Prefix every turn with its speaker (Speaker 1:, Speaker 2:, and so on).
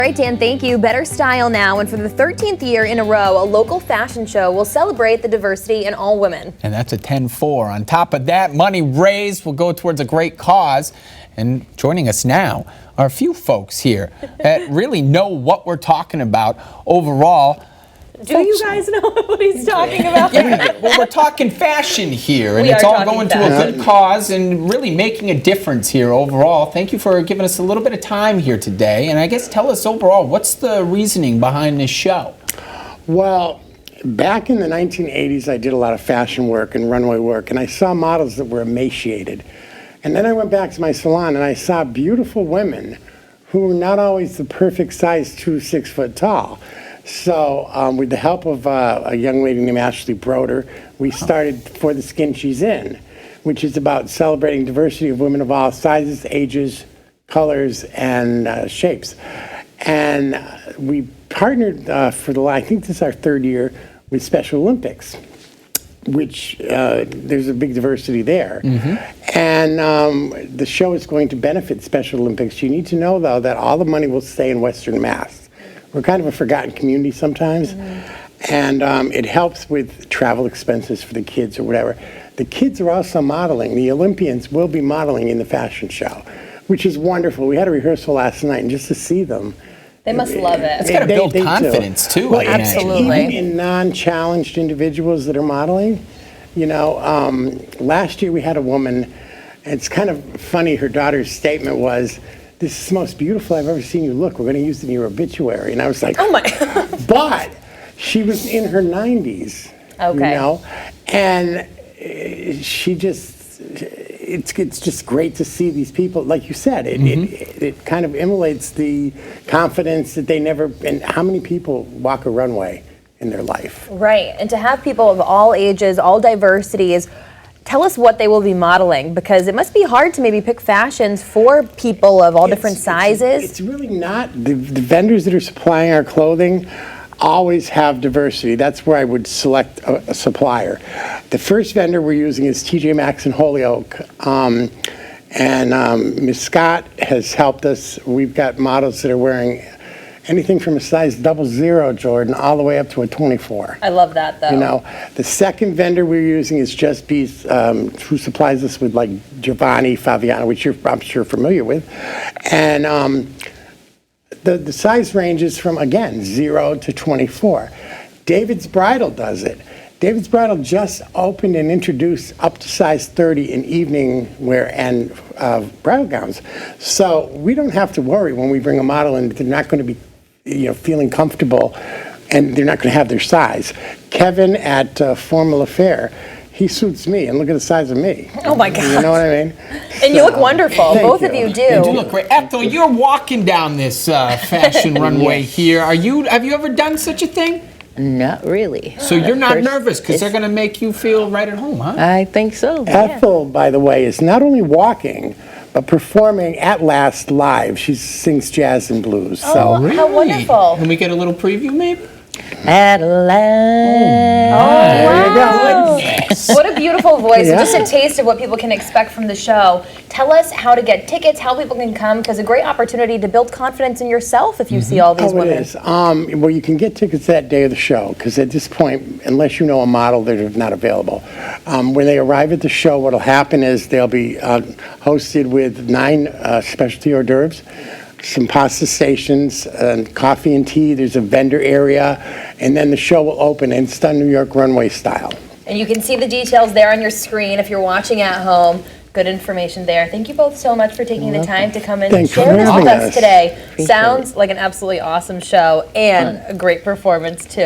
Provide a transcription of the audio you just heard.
Speaker 1: All right, Dan, thank you. Better Style now, and for the 13th year in a row, a local fashion show will celebrate the diversity in all women.
Speaker 2: And that's a 10-4. On top of that, money raised will go towards a great cause. And joining us now are a few folks here that really know what we're talking about overall.
Speaker 1: Do you guys know what he's talking about?
Speaker 2: Yeah, well, we're talking fashion here, and
Speaker 1: We
Speaker 2: it's
Speaker 1: are
Speaker 2: all
Speaker 1: talking
Speaker 2: going to a
Speaker 1: fashion.
Speaker 2: good cause and really making a difference here overall. Thank you for giving us a little bit of time here today. And I guess tell us overall, what's the reasoning behind this show?
Speaker 3: Well, back in the 1980s, I did a lot of fashion work and runway work, and I saw models that were emaciated. And then I went back to my salon, and I saw beautiful women who were not always the perfect size, 6 foot tall. So with the help of a young lady named Ashley Broder, we started For the Skin She's In, which is about celebrating diversity of women of all sizes, ages, colors, and shapes. And we partnered I think this is our 3rd year, with Special Olympics, which there's a big diversity there. And the show is going to benefit Special Olympics. You need to know, though, that all the money will stay in Western Mass. We're kind of a forgotten community sometimes, and it helps with travel expenses for the kids or whatever. The kids are also modeling. The Olympians will be modeling in the fashion show, which is wonderful. We had a rehearsal last night, and just to see them.
Speaker 1: They must love it.
Speaker 2: It's got to build confidence, too.
Speaker 3: Well,
Speaker 2: I imagine.
Speaker 1: absolutely.
Speaker 3: Even in non-challenged individuals that are modeling, you know, last year we had a woman, and it's kind of funny, her daughter's statement was, "This is the most beautiful I've ever seen you look. We're going to use it in your obituary." And I was like,
Speaker 1: Oh my.
Speaker 3: but she was in her 90s,
Speaker 1: Okay.
Speaker 3: you know, and she just, it's just great to see these people. Like you said, it kind of emulates the confidence that they never, and how many people walk a runway in their life?
Speaker 1: Right, and to have people of all ages, all diversities, tell us what they will be modeling, because it must be hard to maybe pick fashions for people of all different sizes.
Speaker 3: It's really not. The vendors that are supplying our clothing always have diversity. That's where I would select a supplier. The first vendor we're using is TJ Maxx in Holyoke. And Ms. Scott has helped us. We've got models that are wearing anything from a size 00, Jordan, all the way up to a 24.
Speaker 1: I love that, though.
Speaker 3: You know, the second vendor we're using is Just Bees, who supplies us with like Giovanni Faviano, which you're, I'm sure, familiar with. And the size ranges from, again, 0 to 24. David's Bridal does it. David's Bridal just opened and introduced up to size 30 in evening wear and bridal gowns. So we don't have to worry when we bring a model in that they're not going to be, you know, feeling comfortable and they're not going to have their size. Kevin at Formal Affair, he suits me, and look at the size of me.
Speaker 1: Oh my God.
Speaker 3: You know what I mean?
Speaker 1: And you look wonderful.
Speaker 3: Thank
Speaker 1: Both of
Speaker 3: you.
Speaker 1: you do.
Speaker 2: You do look great. Ethel, you're walking down this fashion runway here. Have you ever done such a thing?
Speaker 4: Not really.
Speaker 2: So you're not
Speaker 4: First,
Speaker 2: nervous because they're going to make you feel right at home, huh?
Speaker 4: I think so.
Speaker 3: Ethel, by the way, is not only walking, but performing at last live. She sings jazz and blues.
Speaker 1: Oh,
Speaker 3: So
Speaker 1: how wonderful.
Speaker 2: Can we get a little preview, maybe?
Speaker 4: At last.
Speaker 3: there you go.
Speaker 2: Yes.
Speaker 1: What a beautiful voice.
Speaker 3: Yeah.
Speaker 1: Just a taste of what people can expect from the show. Tell us how to get tickets, how people can come, because a great opportunity to build confidence in yourself if you see all these
Speaker 3: Oh, it
Speaker 1: women.
Speaker 3: is. Well, you can get tickets that day of the show, because at this point, unless you know a model, they're not available. When they arrive at the show, what'll happen is they'll be hosted with 9 specialty hors d'oeuvres, some pasta stations, coffee and tea. There's a vendor area, and then the show will open, and it's done New York runway style.
Speaker 1: And you can see the details there on your screen if you're watching at home. Good information there. Thank you both so much for taking the time to come and
Speaker 3: Thanks for
Speaker 1: share this with
Speaker 3: having
Speaker 1: us
Speaker 3: us.
Speaker 1: today.
Speaker 4: Appreciate
Speaker 1: Sounds like an absolutely awesome show and a great performance, too.